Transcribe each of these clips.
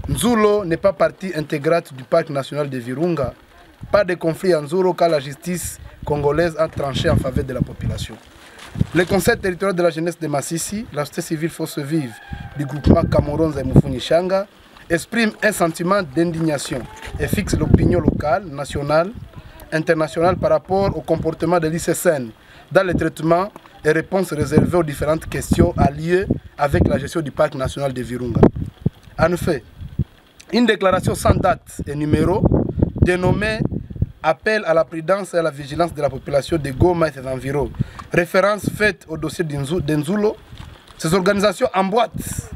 Nzulo n'est pas partie intégrante du parc national de Virunga. Pas de conflit en Nzulo car la justice congolaise a tranché en faveur de la population. Le conseil territorial de la jeunesse de Massissi, la société civile Force Vive du groupement Kamoronza et Mufuni-Shanga exprime un sentiment d'indignation et fixe l'opinion locale, nationale, internationale par rapport au comportement de l'ICSN dans le traitement et réponses réservées aux différentes questions à lieu avec la gestion du parc national de Virunga. En effet, une déclaration sans date et numéro dénommée Appel à la prudence et à la vigilance de la population de Goma et ses environs, référence faite au dossier d'Nzulo, ces organisations emboîtent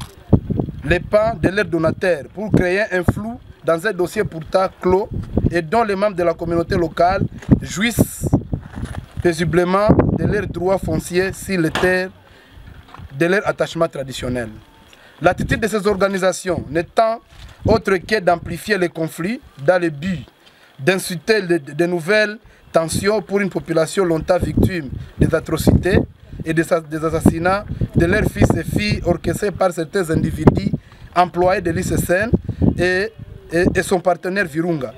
les pas de leurs donataires pour créer un flou dans un dossier pourtant clos et dont les membres de la communauté locale jouissent paisiblement de leurs droits fonciers sur les terres de leur attachement traditionnel. L'attitude de ces organisations n'étant autre que d'amplifier les conflits dans le but d'insulter de nouvelles tensions pour une population longtemps victime des atrocités et des assassinats de leurs fils et filles orchestrés par certains individus employés de l'ICSN et son partenaire Virunga.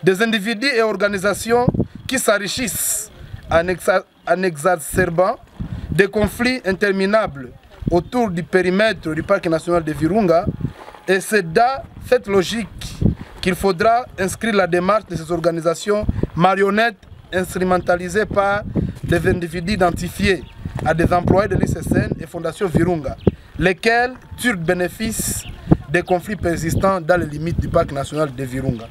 Des individus et organisations qui s'enrichissent en exacerbant des conflits interminables autour du périmètre du parc national de Virunga, et c'est dans cette logique qu'il faudra inscrire la démarche de ces organisations marionnettes instrumentalisées par des individus identifiés à des employés de l'ICSN et Fondation Virunga, lesquels tirent bénéfice des conflits persistants dans les limites du parc national de Virunga.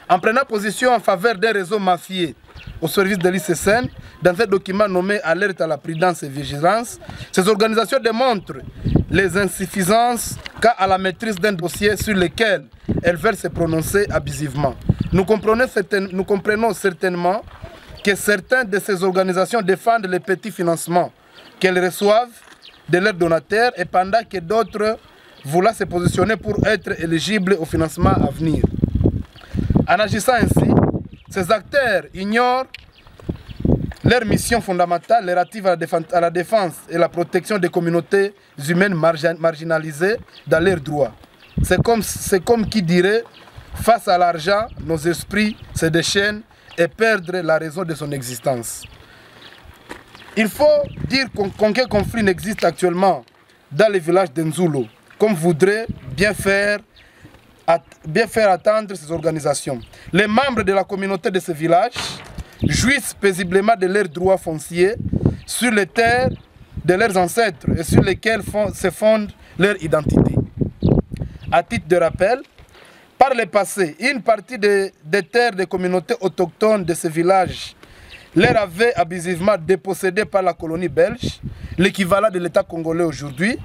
En prenant position en faveur d'un réseau mafieux au service de l'ICSN, dans un document nommé Alerte à la prudence et vigilance, ces organisations démontrent les insuffisances quant à la maîtrise d'un dossier sur lequel elles veulent se prononcer abusivement. Nous comprenons certainement que certaines de ces organisations défendent les petits financements qu'elles reçoivent de leurs donataires et pendant que d'autres voulaient se positionner pour être éligibles au financement à venir. En agissant ainsi, ces acteurs ignorent leur mission fondamentale relative à la défense et la protection des communautés humaines marginalisées dans leurs droits. C'est comme qui dirait, face à l'argent, nos esprits se déchaînent et perdent la raison de son existence. Il faut dire qu'aucun conflit n'existe actuellement dans les villages d'Nzulo, comme voudraient bien faire attendre ces organisations. Les membres de la communauté de ces villages jouissent paisiblement de leurs droits fonciers sur les terres de leurs ancêtres et sur lesquels se fonde leur identité. À titre de rappel, par le passé, une partie des terres des communautés autochtones de ces villages leur avait abusivement dépossédées par la colonie belge, l'équivalent de l'État congolais aujourd'hui,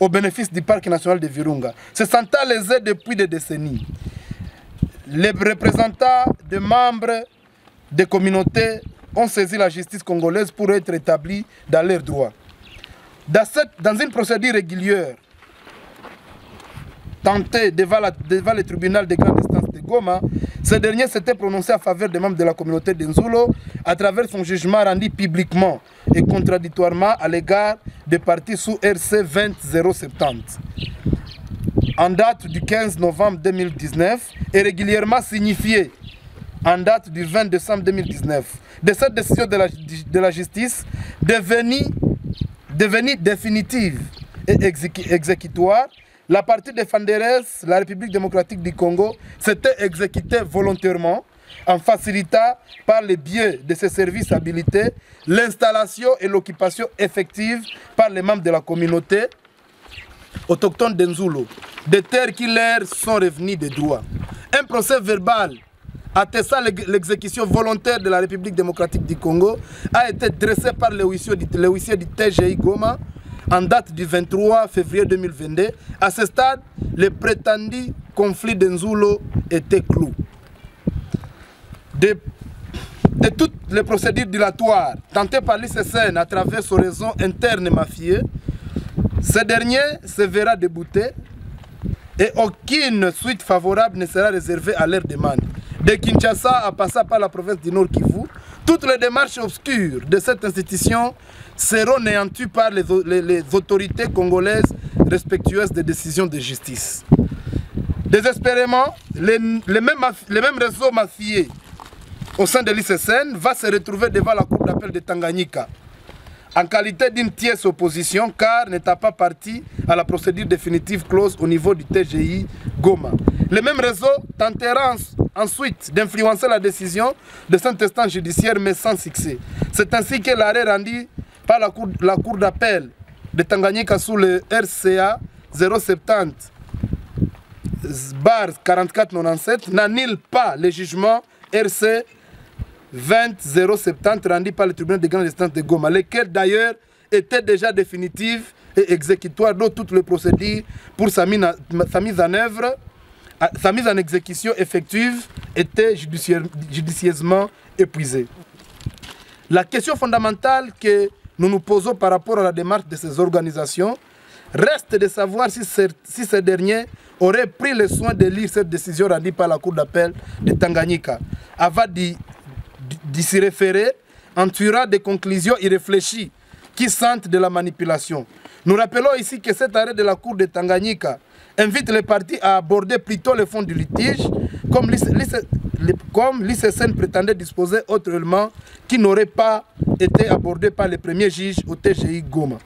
au bénéfice du parc national de Virunga. Se sentant lésés depuis des décennies, les représentants des membres des communautés ont saisi la justice congolaise pour être établis dans leurs droits. Dans une procédure régulière tentée devant le tribunal de grande instance de Goma, ce dernier s'était prononcé en faveur des membres de la communauté d'Nzulo à travers son jugement rendu publiquement et contradictoirement à l'égard des parties sous RC 20070. En date du 15 novembre 2019 et régulièrement signifié en date du 20 décembre 2019. De cette décision de la justice devenue définitive et exécutoire, la partie défenderesse, la République démocratique du Congo, s'était exécutée volontairement en facilitant par le biais de ses services habilités l'installation et l'occupation effective par les membres de la communauté autochtone d'Nzulo, des terres qui leur sont revenues de droit. Un procès verbal attestant l'exécution volontaire de la République démocratique du Congo a été dressé par le huissier du TGI Goma en date du 23 février 2022. À ce stade, le prétendu conflit d'Nzulo était clos. De toutes les procédures dilatoires tentées par l'ICSN à travers son réseau interne mafieux, ce dernier se verra débouté et aucune suite favorable ne sera réservée à leurs demandes. De Kinshasa à passer par la province du Nord Kivu, toutes les démarches obscures de cette institution seront néanties par les autorités congolaises respectueuses des décisions de justice. Désespérément, les mêmes réseaux mafieux au sein de l'ICSN va se retrouver devant la cour d'appel de Tanganyika en qualité d'une tierce opposition car n'étant pas partie à la procédure définitive close au niveau du TGI Goma. Le même réseau tentera ensuite d'influencer la décision de cet instance judiciaire mais sans succès. C'est ainsi que l'arrêt rendu par la cour d'appel de Tanganyika sous le RCA 070 4497 n'annule pas le jugement RC 20070 rendu par le tribunal de grande instance de Goma, lesquels d'ailleurs étaient déjà définitifs et exécutoires, dont toutes les procédures pour sa mise en œuvre, sa mise en exécution effective étaient judicieusement épuisées. La question fondamentale que nous nous posons par rapport à la démarche de ces organisations reste de savoir si ces derniers auraient pris le soin de lire cette décision rendue par la cour d'appel de Tanganyika avant d'y s'y référer en tirant des conclusions irréfléchies qui sentent de la manipulation. Nous rappelons ici que cet arrêt de la cour de Tanganyika invite les parties à aborder plutôt le fond du litige, comme l'ICSN prétendait disposer autrement, qui n'aurait pas été abordé par les premiers juges au TGI Goma.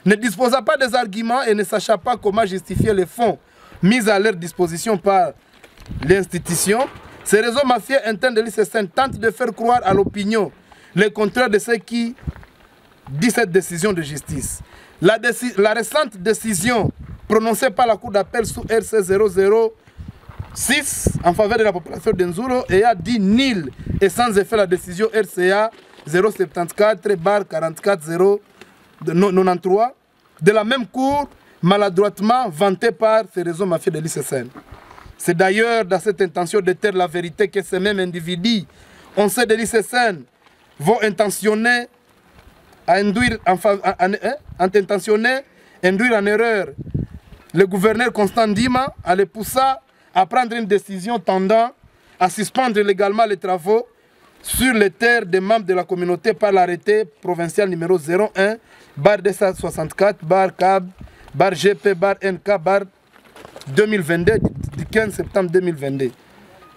Ne disposant pas des arguments et ne sachant pas comment justifier les fonds mis à leur disposition par l'institution, ces réseaux mafieux internes de l'ICSN tentent de faire croire à l'opinion le contraire de ce qui dit cette décision de justice. La récente décision prononcée par la Cour d'appel sous RC 006 en faveur de la population d'Enzuro ayant dit nul et sans effet la décision RCA 074/44 093 de la même Cour maladroitement vantée par ces réseaux mafieux de l'ICSN. C'est d'ailleurs dans cette intention de taire la vérité que ces mêmes individus, on sait de l'ICSN, vont intentionner induire en erreur le gouverneur Constant Ndima en le poussant à prendre une décision tendant à suspendre légalement les travaux sur les terres des membres de la communauté par l'arrêté provincial numéro 01/264/CAB/GP/NK 2022 du 15 septembre 2022.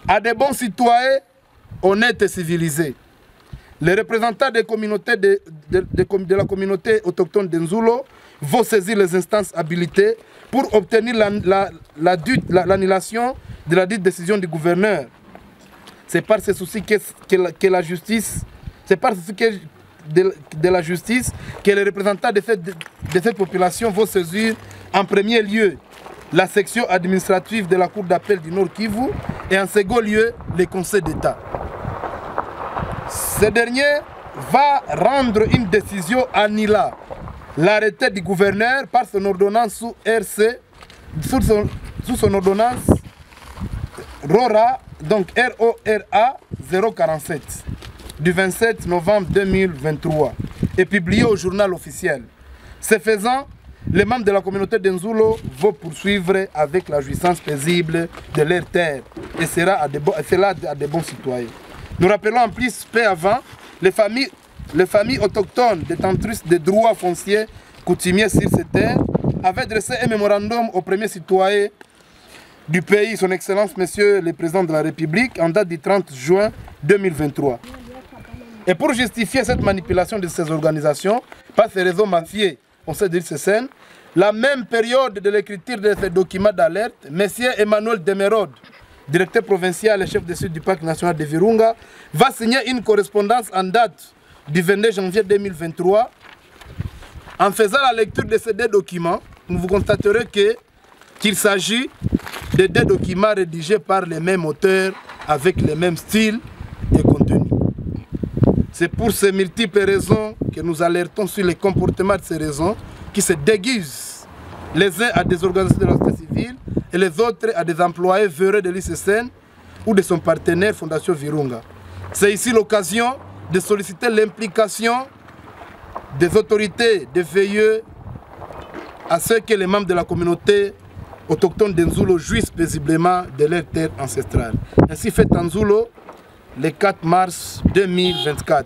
À des bons citoyens honnêtes et civilisés, les représentants des communautés de la communauté autochtone d'Enzulo vont saisir les instances habilitées pour obtenir l'annulation de la dite décision du gouverneur. C'est par ce souci que la justice, c'est par ce souci de la justice que les représentants de cette population vont saisir en premier lieu la section administrative de la Cour d'appel du Nord Kivu et en second lieu le Conseil d'État. Ce dernier va rendre une décision annulant l'arrêté du gouverneur par son ordonnance sous son ordonnance RORA, donc RORA 047 du 27 novembre 2023 et publié au journal officiel. Ce faisant, les membres de la communauté d'Enzulo vont poursuivre avec la jouissance paisible de leurs terres et cela à de bons citoyens. Nous rappelons en plus, peu avant, les familles autochtones détentrices des droits fonciers coutumiers sur ces terres avaient dressé un mémorandum au premier citoyen du pays, son Excellence Monsieur le Président de la République, en date du 30 juin 2023. Et pour justifier cette manipulation de ces organisations par ces réseaux mafieux, on sait dire l'ICSN, la même période de l'écriture de ces documents d'alerte, M. Emmanuel Demerode, directeur provincial et chef de suite du Parc national de Virunga, va signer une correspondance en date du 22 janvier 2023. En faisant la lecture de ces deux documents, vous constaterez qu'il s'agit de deux documents rédigés par les mêmes auteurs avec le même style et contenu. C'est pour ces multiples raisons que nous alertons sur les comportements de ces raisons qui se déguisent les uns à des organisations de la société civile et les autres à des employés véreux de l'ICSN ou de son partenaire Fondation Virunga. C'est ici l'occasion de solliciter l'implication des autorités de veiller à ce que les membres de la communauté autochtone d'Enzulo jouissent paisiblement de leurs terres ancestrales. Ainsi fait Enzulo le 4 mars 2024.